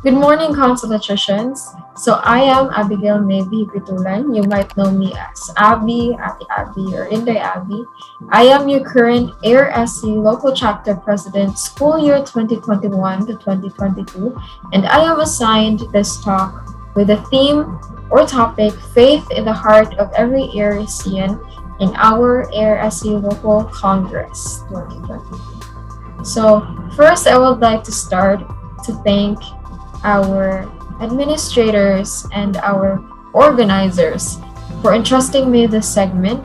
Good morning, consultations. So I am Abegael Mae Gepitulan. You might know me as Abby, Abby, or Inday Abby. I am your current ARSC local chapter president, school year 2021 to 2022, and I am assigned this talk with the theme or topic Faith in the Heart of Every ARSCian in our ARSC Local Congress 2022. So, first, I would like to start to thank our administrators and our organizers for entrusting me this segment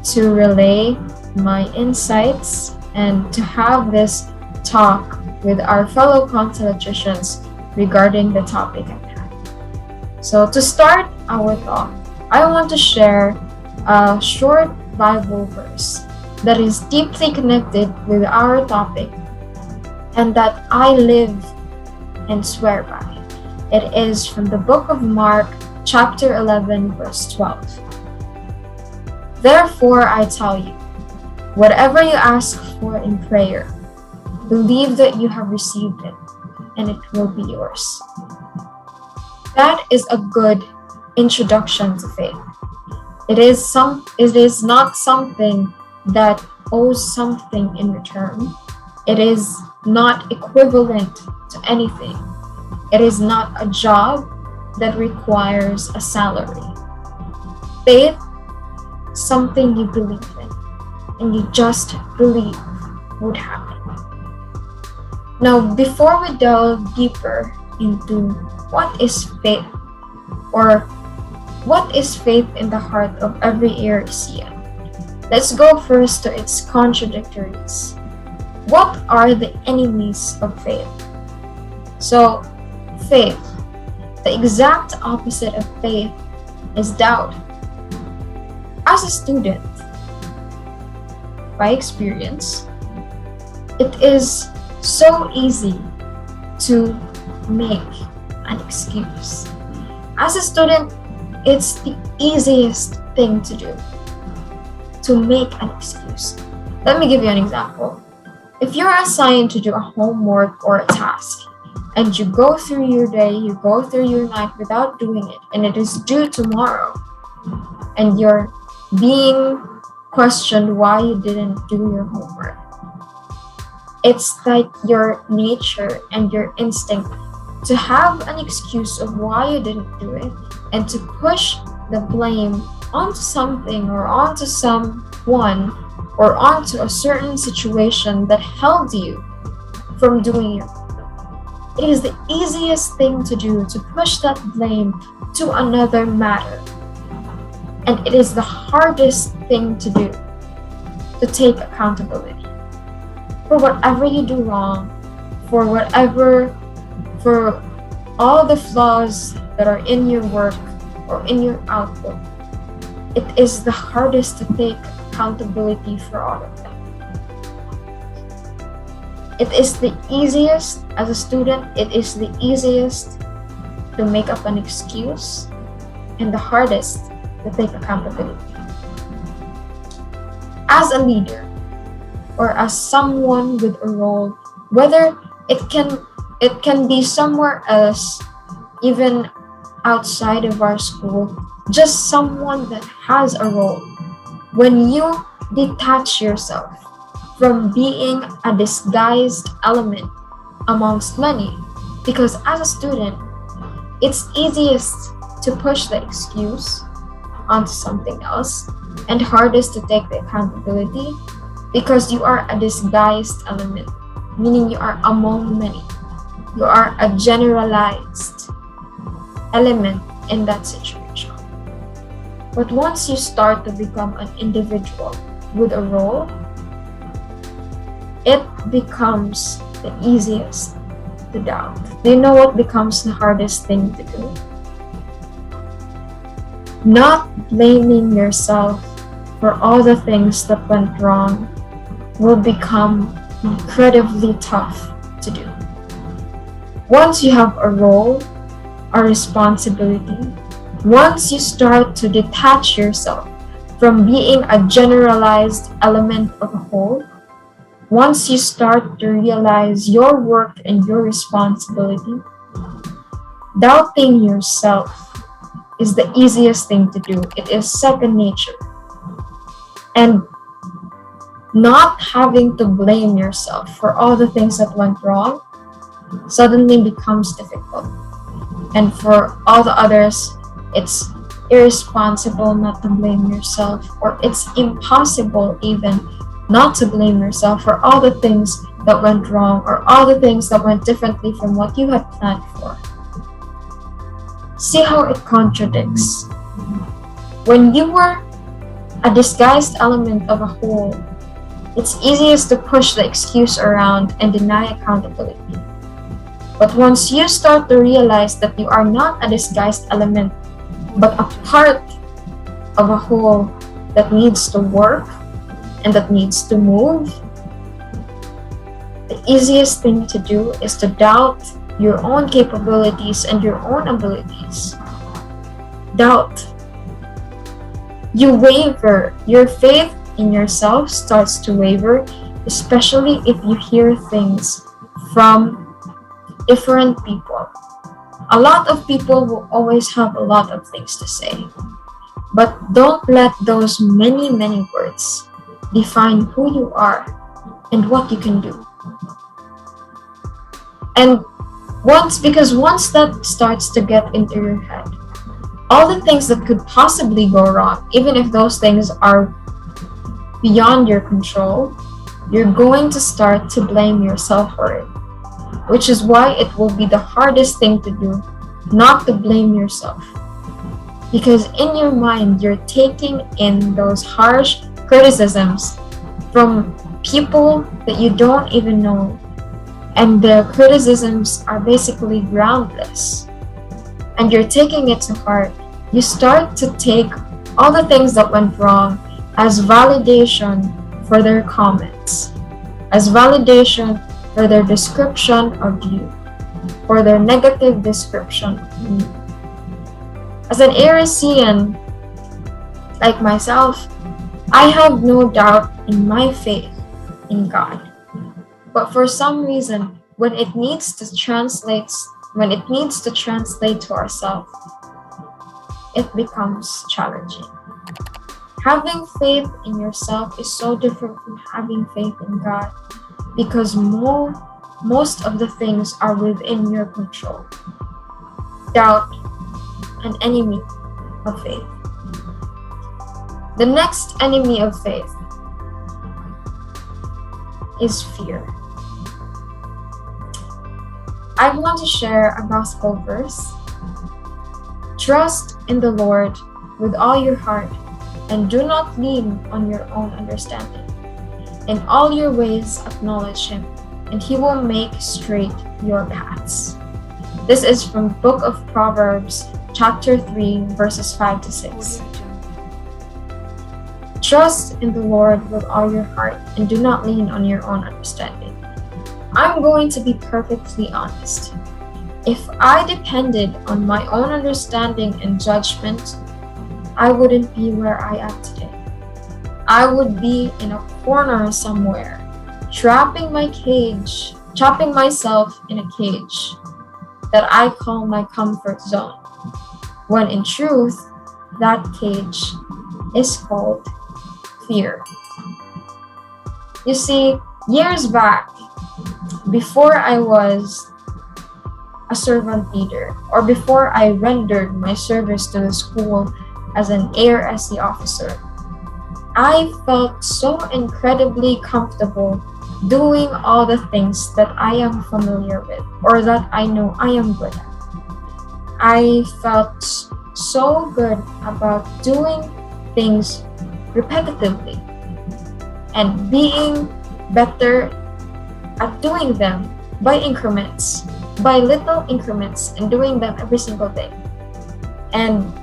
to relay my insights and to have this talk with our fellow consultations regarding the topic at hand. So, to start our talk, I want to share a short Bible verse that is deeply connected with our topic and that I live and swear by. It is from the book of Mark, chapter 11, verse 12. Therefore, I tell you, whatever you ask for in prayer, believe that you have received it, and it will be yours. That is a good introduction to faith. It is not something that owes something in return. It is not equivalent to anything. It is not a job that requires a salary. Faith, something you believe in, and you just believe would happen. Now, before we delve deeper into what is faith, or what is faith in the heart of every ARSCian, let's go first to its contradictories. What are the enemies of faith? So, faith, the exact opposite of faith is doubt. As a student, by experience, it is so easy to make an excuse. As a student, it's the easiest thing to do, to make an excuse. Let me give you an example. If you're assigned to do a homework or a task, and you go through your day, you go through your night without doing it, and it is due tomorrow, and you're being questioned why you didn't do your homework, it's like your nature and your instinct to have an excuse of why you didn't do it and to push the blame onto something or onto someone or onto a certain situation that held you from doing your work. It is the easiest thing to do to push that blame to another matter. And it is the hardest thing to do to take accountability for whatever you do wrong, for all the flaws that are in your work or in your output. It is the hardest to take accountability for all of them. It is the easiest, as a student, it is the easiest to make up an excuse and the hardest to take accountability. As a leader or as someone with a role, whether it can be somewhere else, even outside of our school, just someone that has a role. When you detach yourself from being a disguised element amongst many, because as a student, it's easiest to push the excuse onto something else and hardest to take the accountability because you are a disguised element, meaning you are among many. You are a generalized element in that situation. But once you start to become an individual with a role, it becomes the easiest to doubt. Do you know what becomes the hardest thing to do? Not blaming yourself for all the things that went wrong will become incredibly tough to do. Once you have a role, a responsibility, once you start to detach yourself from being a generalized element of a whole, once you start to realize your work and your responsibility, Doubting yourself is the easiest thing to do. It is second nature. And not having to blame yourself for all the things that went wrong suddenly becomes difficult. And for all the others, it's irresponsible not to blame yourself, or it's impossible even not to blame yourself for all the things that went wrong or all the things that went differently from what you had planned for. See how it contradicts. When you were a disguised element of a whole, it's easiest to push the excuse around and deny accountability. But once you start to realize that you are not a disguised element, but a part of a whole that needs to work and that needs to move, the easiest thing to do is to doubt your own capabilities and your own abilities. Doubt. You waver. Your faith in yourself starts to waver, especially if you hear things from different people. A lot of people will always have a lot of things to say, but don't let those many words define who you are and what you can do. And once that starts to get into your head, all the things that could possibly go wrong, even if those things are beyond your control, you're going to start to blame yourself for it. Which is why it will be the hardest thing to do, not to blame yourself. Because in your mind, you're taking in those harsh criticisms from people that you don't even know. And their criticisms are basically groundless. And you're taking it to heart. You start to take all the things that went wrong as validation for their comments, as validation for their description of you, for their negative description of you. As an ARSCian, like myself, I have no doubt in my faith in God. But for some reason, when it needs to translate to ourselves, it becomes challenging. Having faith in yourself is so different from having faith in God, because most of the things are within your control. Doubt, an enemy of faith. The next enemy of faith is fear. I want to share a gospel verse. Trust in the Lord with all your heart, and do not lean on your own understanding. In all your ways acknowledge Him, and He will make straight your paths. This is from Book of Proverbs, chapter 3, verses 5 to 6. Trust in the Lord with all your heart, and do not lean on your own understanding. I'm going to be perfectly honest. If I depended on my own understanding and judgment, I wouldn't be where I am today. I would be in a corner somewhere, trapping myself in a cage that I call my comfort zone, when in truth, that cage is called fear. You see, years back, before I was a servant leader, or before I rendered my service to the school as an ARSC officer, I felt so incredibly comfortable doing all the things that I am familiar with, or that I know I am good at. I felt so good about doing things repetitively and being better at doing them by increments, by little increments, and doing them every single day, and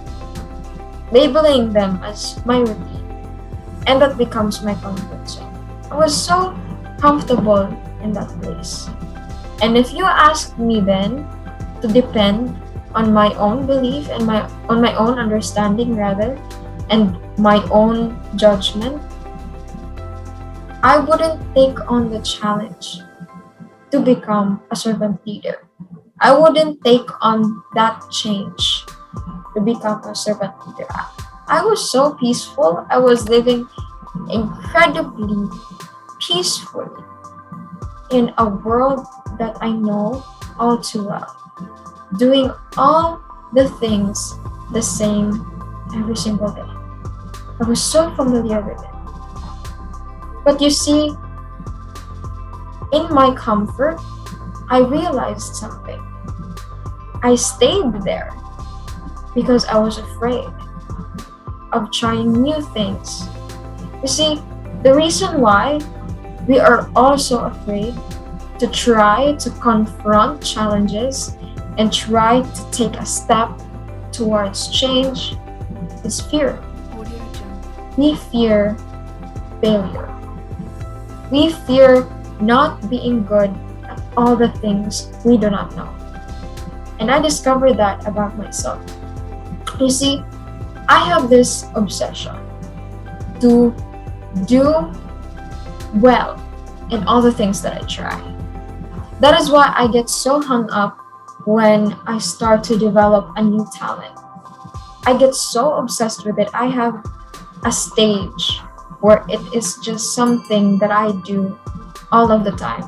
labeling them as my routine. And that becomes my comfort zone. I was so comfortable in that place. And if you asked me then to depend on my own belief and on my own understanding rather, and my own judgment, I wouldn't take on the challenge to become a servant leader. I wouldn't take on that change to become a servant leader. I was so peaceful. I was living incredibly peacefully in a world that I know all too well, doing all the things the same every single day. I was so familiar with it. But you see, in my comfort, I realized something. I stayed there because I was afraid of trying new things. You see, the reason why we are also afraid to try to confront challenges and try to take a step towards change is fear. We fear failure. We fear not being good at all the things we do not know. And I discovered that about myself. You see, I have this obsession to do well in all the things that I try. That is why I get so hung up when I start to develop a new talent. I get so obsessed with it. I have a stage where it is just something that I do all of the time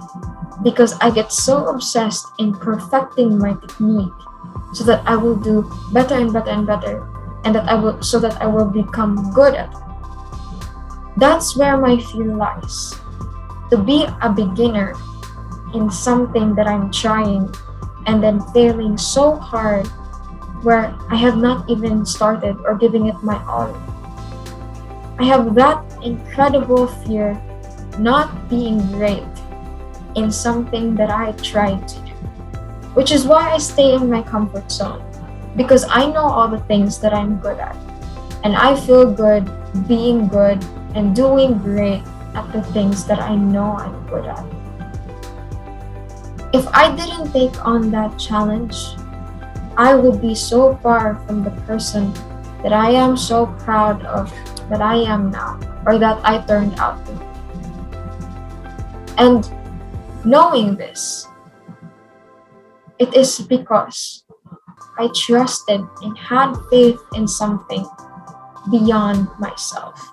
because I get so obsessed in perfecting my technique so that I will do better and better and better, and that I will become good at it. That's where my fear lies. To be a beginner in something that I'm trying and then failing so hard where I have not even started or giving it my all. I have that incredible fear not being great in something that I tried to do, which is why I stay in my comfort zone, because I know all the things that I'm good at, and I feel good being good and doing great at the things that I know I'm good at. If I didn't take on that challenge, I would be so far from the person that I am so proud of that I am now, or that I turned out to be. And knowing this, it is because I trusted and had faith in something beyond myself,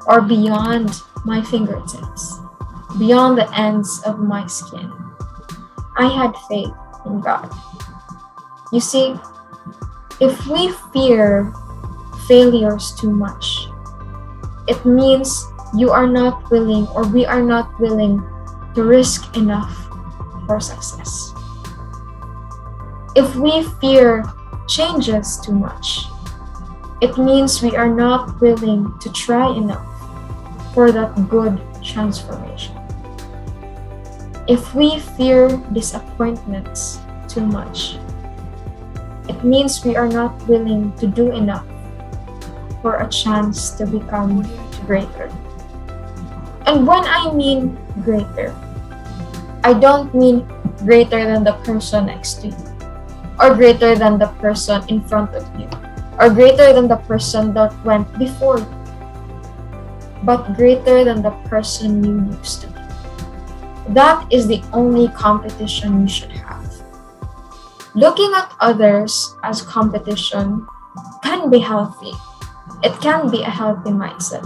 or beyond my fingertips, beyond the ends of my skin. I had faith in God. You see, if we fear failures too much, it means you are not willing, or we are not willing to risk enough for success. If we fear changes too much, it means we are not willing to try enough for that good transformation. If we fear disappointments too much, it means we are not willing to do enough for a chance to become greater. And when I mean greater, I don't mean greater than the person next to you, or greater than the person in front of you, or greater than the person that went before you, but greater than the person you used to be. That is the only competition you should have. Looking at others as competition can be healthy. It can be a healthy mindset,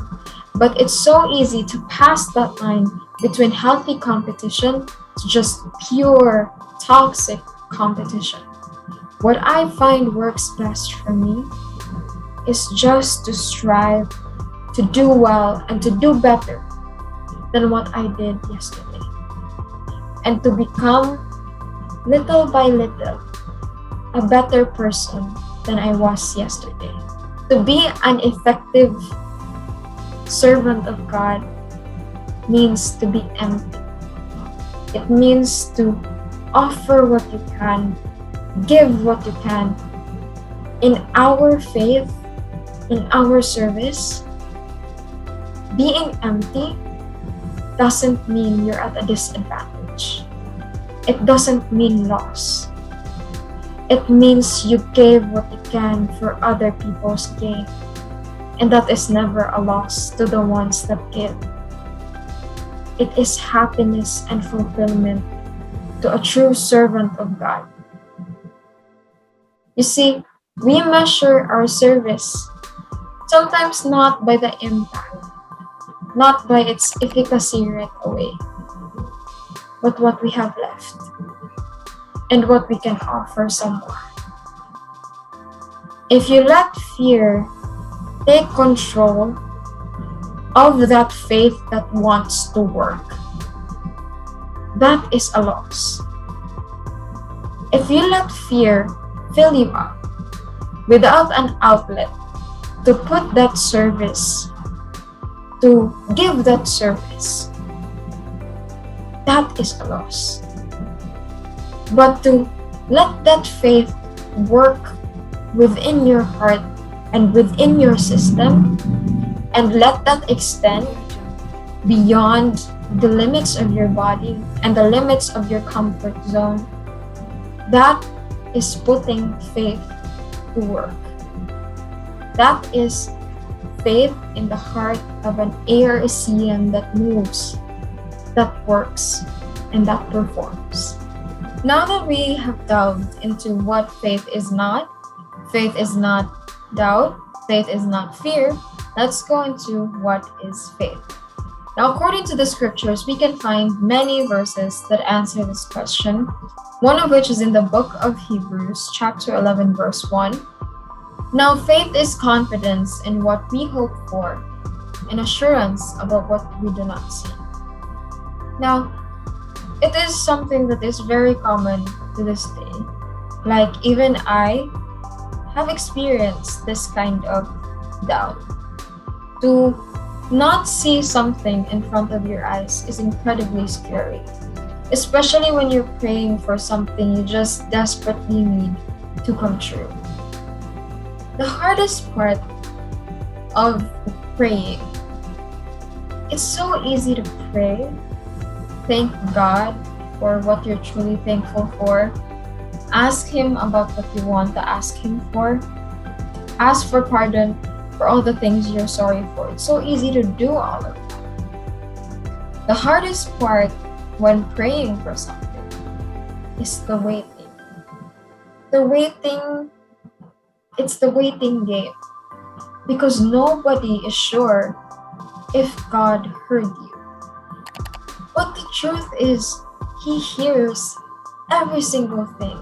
but it's so easy to pass that line between healthy competition to just pure toxic competition. What I find works best for me is just to strive to do well and to do better than what I did yesterday, and to become little by little a better person than I was yesterday. To be an effective servant of God means to be empty. It means to offer what you can, give what you can. In our faith, in our service, being empty doesn't mean you're at a disadvantage. It doesn't mean loss. It means you gave what you can for other people's gain. And that is never a loss to the ones that give. It is happiness and fulfillment to a true servant of God You see, we measure our service sometimes not by the impact, not by its efficacy right away, but what we have left and what we can offer someone. If you let fear take control of that faith that wants to work, that is a loss. If you let fear fill you up without an outlet to put that service, to give that service, that is a loss. But to let that faith work within your heart and within your system, and let that extend beyond the limits of your body and the limits of your comfort zone, that is putting faith to work. That is faith in the heart of an ARSCian that moves, that works, and that performs. Now that we have delved into what faith is not doubt, faith is not fear, let's go into what is faith. Now, according to the scriptures, we can find many verses that answer this question, one of which is in the book of Hebrews, chapter 11, verse 1. Now, faith is confidence in what we hope for and assurance about what we do not see. Now, it is something that is very common to this day. Like, even I have experienced this kind of doubt. To not see something in front of your eyes is incredibly scary, especially when you're praying for something you just desperately need to come true. The hardest part of praying, it's so easy to pray, thank God for what you're truly thankful for, ask Him about what you want to ask Him for, ask for pardon for all the things you're sorry for. It's so easy to do all of that. The hardest part when praying for something is the waiting. It's the waiting game, because nobody is sure if God heard you. But the truth is, He hears every single thing.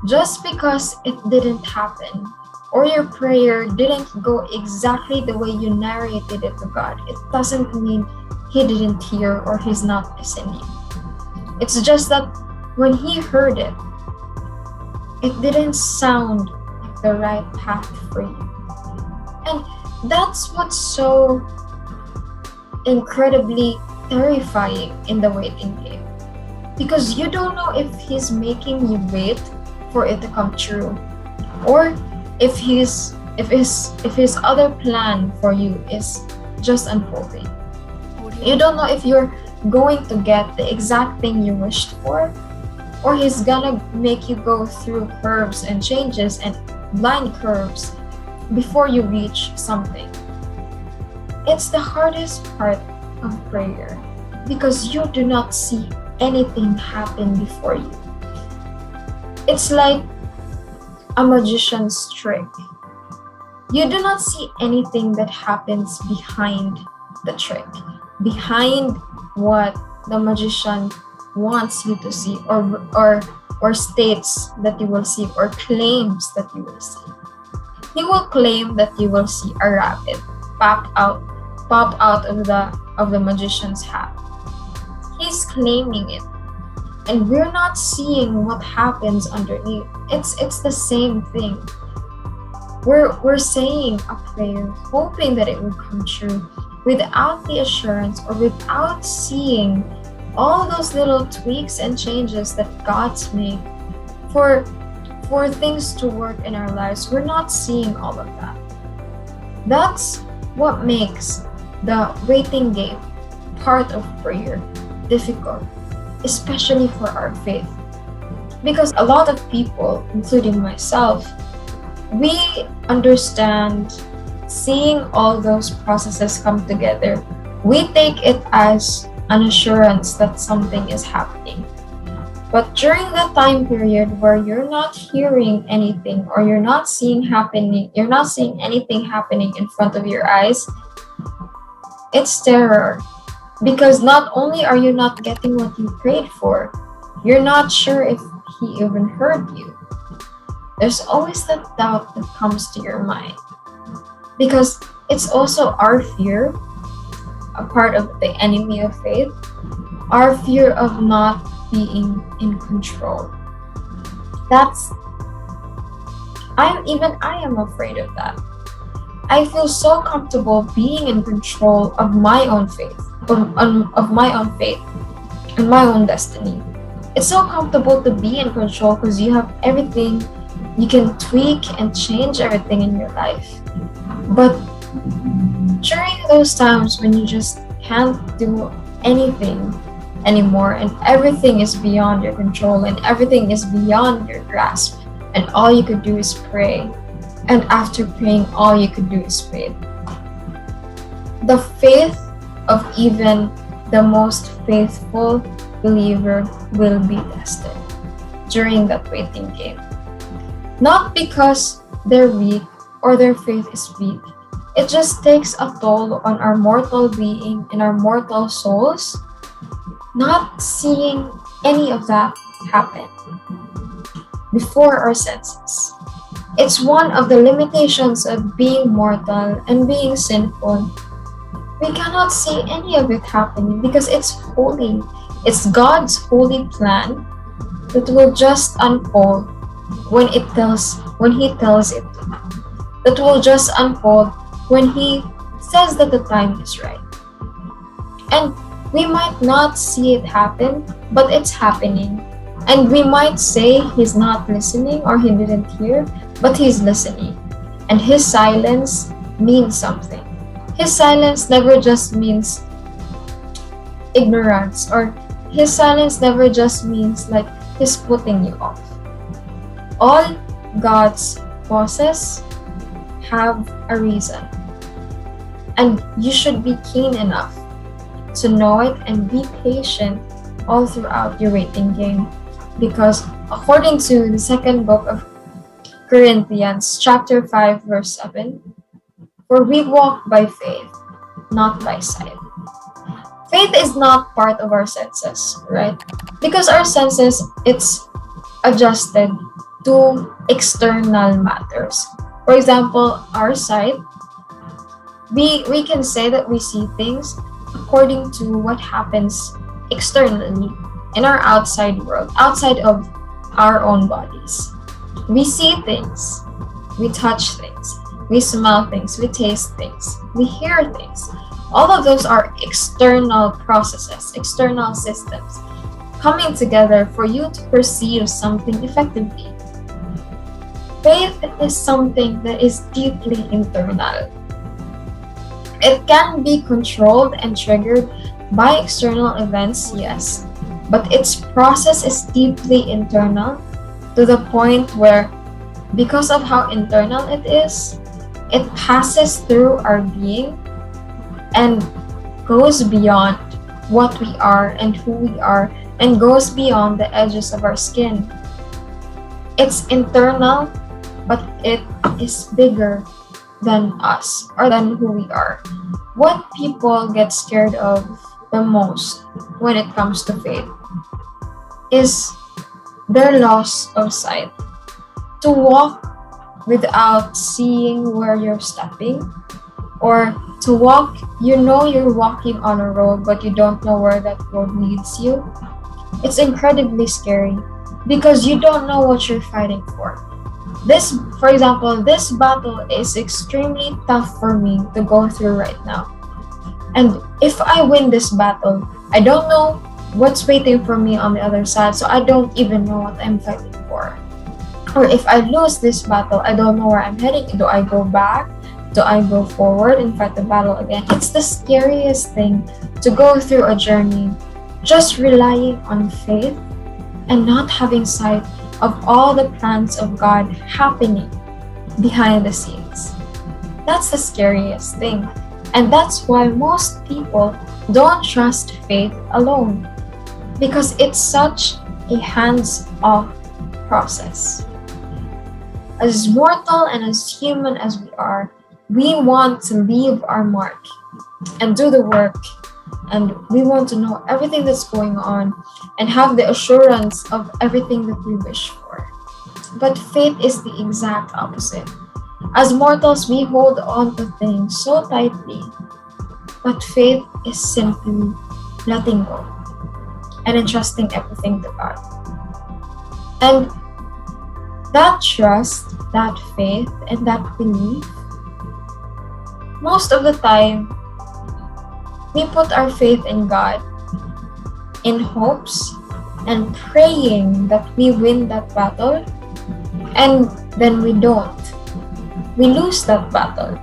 Just because it didn't happen, or your prayer didn't go exactly the way you narrated it to God, it doesn't mean He didn't hear or He's not listening. It's just that when He heard it, it didn't sound like the right path for you. And that's what's so incredibly terrifying in the waiting game. Because you don't know if He's making you wait for it to come true, or if his other plan for you is just unfolding. You don't know if you're going to get the exact thing you wished for, or He's gonna make you go through curves and changes and blind curves before you reach something. It's the hardest part of prayer, because you do not see anything happen before you. It's like a magician's trick. You do not see anything that happens behind the trick, behind what the magician wants you to see, or states that you will see, or claims that you will see. He will claim that you will see a rabbit pop out of the magician's hat. He's claiming it, and we're not seeing what happens underneath. It's the same thing. We're saying a prayer, hoping that it will come true, without the assurance or without seeing all those little tweaks and changes that God's made for things to work in our lives. We're not seeing all of that. That's what makes the waiting game part of prayer difficult, especially for our faith. Because a lot of people, including myself, we understand seeing all those processes come together. We take it as an assurance that something is happening. But during the time period where you're not hearing anything or you're not seeing anything happening in front of your eyes, it's terror. Because not only are you not getting what you prayed for, you're not sure if he even heard you. There's always that doubt that comes to your mind. Because it's also our fear, a part of the enemy of faith, our fear of not being in control. I am afraid of that. I feel so comfortable being in control of my own faith, of my own faith, and my own destiny. It's so comfortable to be in control because you have everything, you can tweak and change everything in your life. But during those times when you just can't do anything anymore and everything is beyond your control and everything is beyond your grasp, and all you could do is pray, and after praying, all you could do is faith. The faith of even the most faithful believer will be tested during that waiting game. Not because they're weak or their faith is weak. It just takes a toll on our mortal being and our mortal souls, not seeing any of that happen before our senses. It's one of the limitations of being mortal and being sinful. We cannot see any of it happening because it's holy. It's God's holy plan that will just unfold when He tells it to. That will just unfold when He says that the time is right. And we might not see it happen, but it's happening. And we might say He's not listening or He didn't hear, but He's listening. And His silence means something. His silence never just means ignorance, or His silence never just means like He's putting you off. All God's pauses have a reason. And you should be keen enough to know it and be patient all throughout your waiting game. Because according to the second book of Corinthians, chapter 5, verse 7, for we walk by faith, not by sight. Faith is not part of our senses, right? Because our senses, it's adjusted to external matters. For example, our sight, we can say that we see things according to what happens externally in our outside world, outside of our own bodies. We see things, we touch things, we smell things, we taste things, we hear things. All of those are external processes, external systems coming together for you to perceive something effectively. Faith is something that is deeply internal. It can be controlled and triggered by external events, yes, but its process is deeply internal to the point where, because of how internal it is, it passes through our being and goes beyond what we are and who we are, and goes beyond the edges of our skin. It's internal, but it is bigger than us or than who we are. What people get scared of the most when it comes to faith is their loss of sight. To walk without seeing where you're stepping, or to walk, you know you're walking on a road but you don't know where that road leads you. It's incredibly scary because you don't know what you're fighting for. For example, this battle is extremely tough for me to go through right now. And if I win this battle, I don't know what's waiting for me on the other side, so I don't even know what I'm fighting for. Or if I lose this battle, I don't know where I'm heading. Do I go back? Do I go forward and fight the battle again? It's the scariest thing to go through a journey just relying on faith and not having sight of all the plans of God happening behind the scenes. That's the scariest thing. And that's why most people don't trust faith alone. Because it's such a hands-off process. As mortal and as human as we are, we want to leave our mark and do the work, and we want to know everything that's going on and have the assurance of everything that we wish for. But faith is the exact opposite. As mortals, we hold on to things so tightly, but faith is simply letting go and entrusting everything to God. And that trust, that faith, and that belief, most of the time, we put our faith in God in hopes and praying that we win that battle, and then we don't. We lose that battle.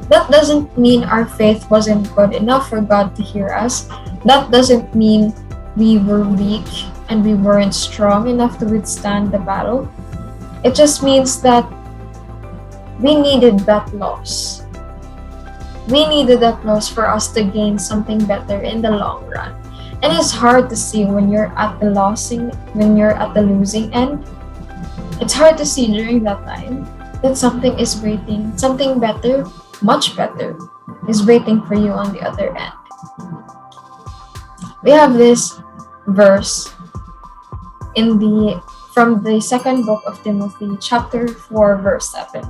That doesn't mean our faith wasn't good enough for God to hear us. That doesn't mean we were weak and we weren't strong enough to withstand the battle. It just means that we needed that loss. We needed that loss for us to gain something better in the long run. And it's hard to see when you're at the losing end. It's hard to see during that time that something is waiting, something better, much better, is waiting for you on the other end. We have this verse from the second book of Timothy, chapter 4, verse 7.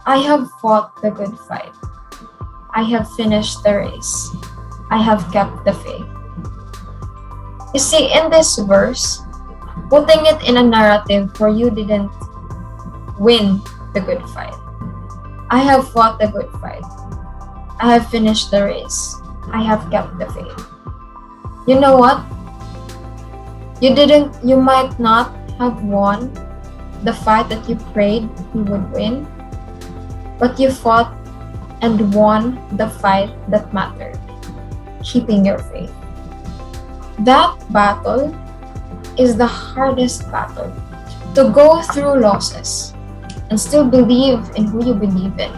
I have fought the good fight. I have finished the race. I have kept the faith. You see, in this verse, putting it in a narrative where you didn't win the good fight. I have fought the good fight. I have finished the race. I have kept the faith. You know what? You might not have won the fight that you prayed you would win, but you fought and won the fight that mattered, keeping your faith. That battle is the hardest battle. To go through losses and still believe in who you believe in,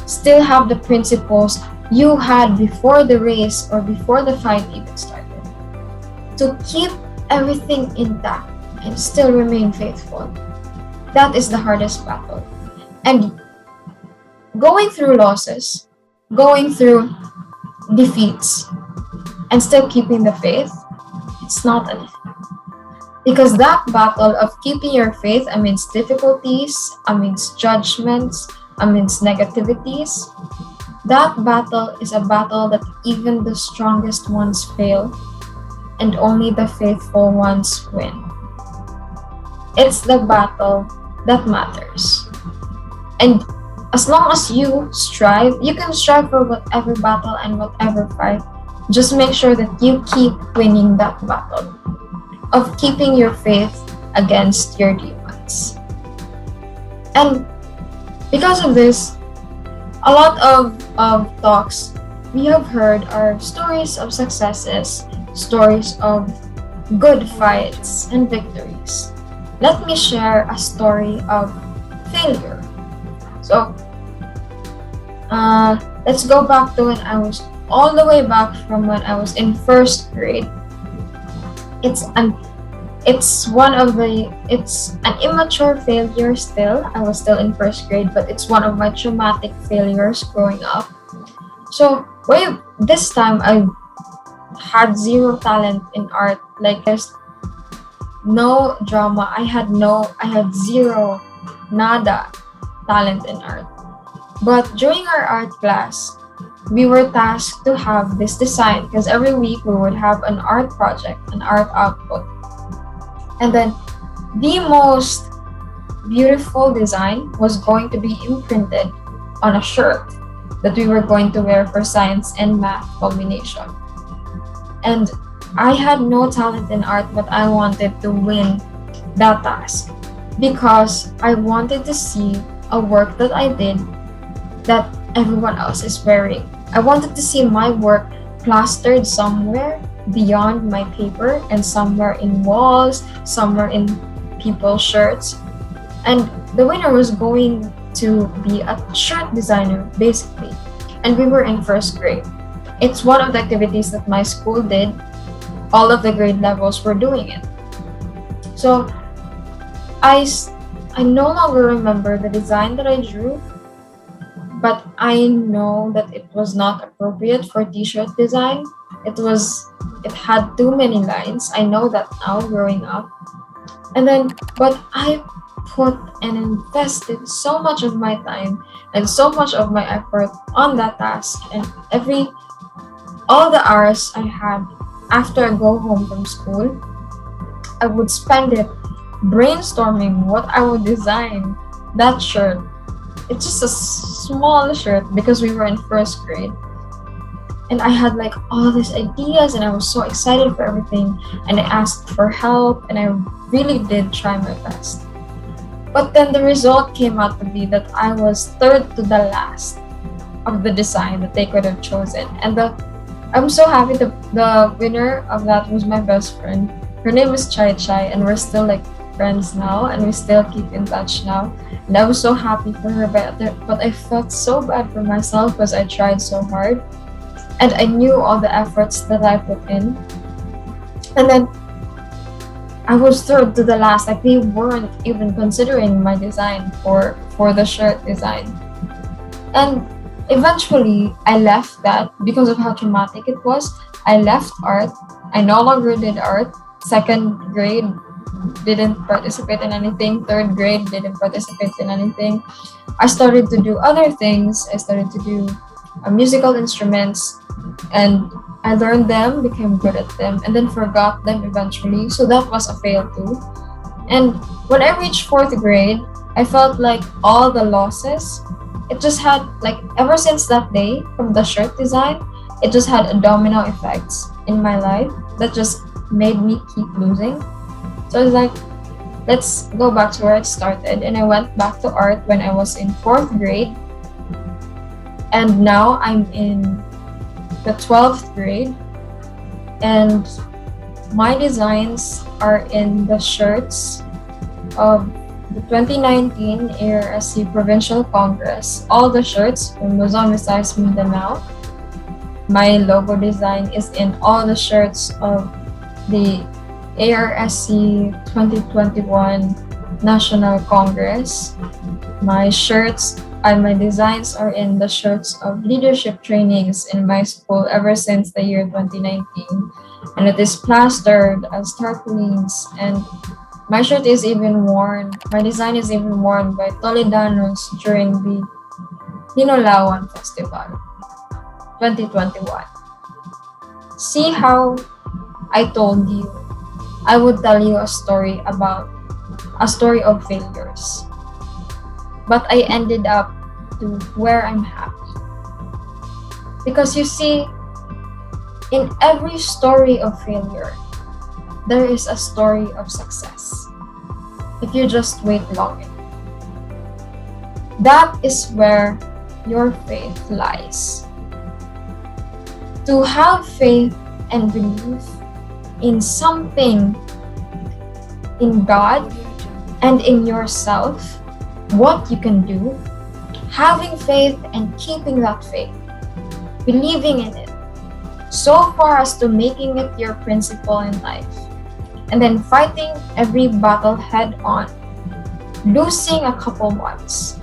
still have the principles you had before the race or before the fight even started. To keep everything intact and still remain faithful. That is the hardest battle. And going through losses, going through defeats, and still keeping the faith, it's not an easy. Because that battle of keeping your faith amidst difficulties, amidst judgments, amidst negativities, that battle is a battle that even the strongest ones fail, and only the faithful ones win. It's the battle that matters. And as long as you strive, you can strive for whatever battle and whatever fight. Just make sure that you keep winning that battle of keeping your faith against your demons. And because of this, a lot of talks we have heard are stories of successes, stories of good fights and victories. Let me share a story of failure. So, let's go back to when I was all the way back from when I was in first grade. It's an immature failure still. I was still in first grade, but it's one of my traumatic failures growing up. So, this time I had zero talent in art. Like, there's no drama. I had zero, nada talent in art. But during our art class, we were tasked to have this design because every week we would have an art project, an art output. And then the most beautiful design was going to be imprinted on a shirt that we were going to wear for science and math combination. And I had no talent in art, but I wanted to win that task because I wanted to see a work that I did that everyone else is wearing. I wanted to see my work plastered somewhere beyond my paper and somewhere in walls, somewhere in people's shirts. And the winner was going to be a shirt designer, basically. And we were in first grade. It's one of the activities that my school did. All of the grade levels were doing it. So I, s- I no longer remember the design that I drew, but I know that it was not appropriate for t-shirt design. It had too many lines. I know that now growing up. But I put and invested so much of my time and so much of my effort on that task, and all the hours I had after I go home from school, I would spend it brainstorming what I would design that shirt. It's just a small shirt because we were in first grade. And I had like all these ideas and I was so excited for everything. And I asked for help and I really did try my best. But then the result came out to be that I was third to the last of the design that they could have chosen. I'm so happy the winner of that was my best friend. Her name is Chai Chai, and we're still like friends now, and we still keep in touch now. And I was so happy for her, but I felt so bad for myself because I tried so hard, and I knew all the efforts that I put in. And then I was third to the last. Like they weren't even considering my design for the shirt design. And eventually, I left that because of how traumatic it was. I left art. I no longer did art. Second grade, didn't participate in anything. Third grade, didn't participate in anything. I started to do other things. I started to do musical instruments, and I learned them, became good at them, and then forgot them eventually. So that was a fail too. And when I reached fourth grade, I felt like all the losses, it just had like ever since that day from the shirt design, it just had a domino effects in my life that just made me keep losing. So I was like, let's go back to where it started. And I went back to art when I was in fourth grade. And now I'm in the 12th grade. And my designs are in the shirts of the 2019 ARSC Provincial Congress. All the shirts from Luzon, Visayas, Mindanao. My logo design is in all the shirts of the ARSC 2021 National Congress. My shirts and my designs are in the shirts of leadership trainings in my school ever since the year 2019. And it is plastered as tarpaulins, and my shirt is even worn, my design is even worn by Toledanos during the Hinolawan Festival 2021. See how I told you I would tell you a story of failures. But I ended up to where I'm happy. Because you see, in every story of failure, there is a story of success. If you just wait long enough. That is where your faith lies. To have faith and believe in something, in God and in yourself, what you can do, having faith and keeping that faith, believing in it, so far as to making it your principle in life, and then fighting every battle head on, losing a couple months,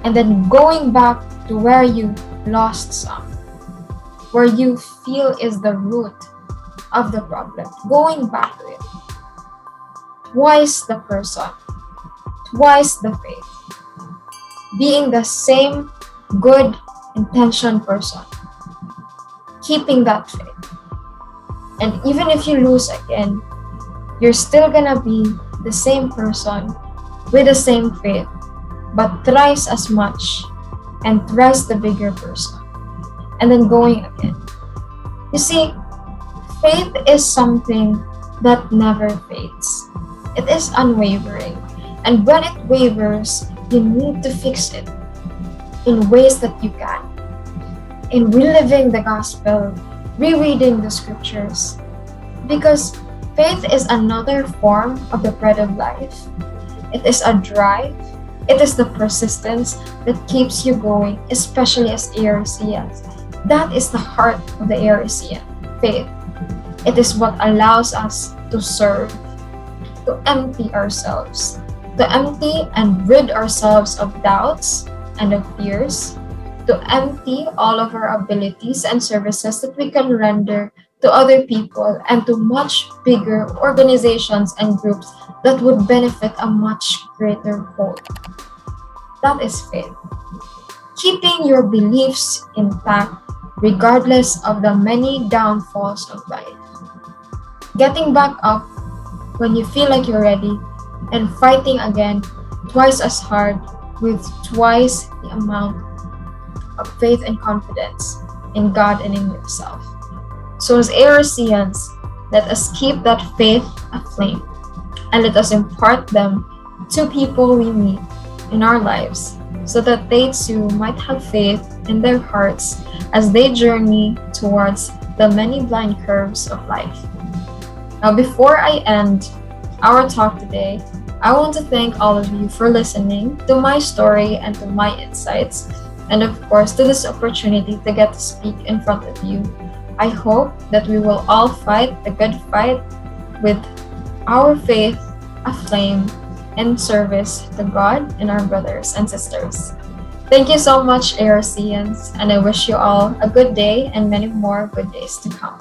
and then going back to where you lost some, where you feel is the root of the problem, going back to it. Twice the person, twice the faith, being the same good intention person, keeping that faith. And even if you lose again, you're still gonna be the same person with the same faith, but thrice as much and thrice the bigger person. And then going again. You see, faith is something that never fades. It is unwavering. And when it wavers, you need to fix it in ways that you can. In reliving the gospel, rereading the scriptures. Because faith is another form of the bread of life. It is a drive. It is the persistence that keeps you going, especially as ARSCians. That is the heart of the ARSCian faith. It is what allows us to serve to empty ourselves, to empty and rid ourselves of doubts and of fears, to empty all of our abilities and services that we can render to other people and to much bigger organizations and groups that would benefit a much greater whole. That is faith. Keeping your beliefs intact regardless of the many downfalls of life. Getting back up when you feel like you're ready and fighting again twice as hard with twice the amount of faith and confidence in God and in yourself. So as ARSCians, let us keep that faith aflame and let us impart them to people we meet in our lives so that they too might have faith in their hearts as they journey towards the many blind curves of life. Now, before I end our talk today, I want to thank all of you for listening to my story and to my insights, and of course to this opportunity to get to speak in front of you. I hope that we will all fight the good fight with our faith aflame in service to God and our brothers and sisters. Thank you so much, ARSCians, and I wish you all a good day and many more good days to come.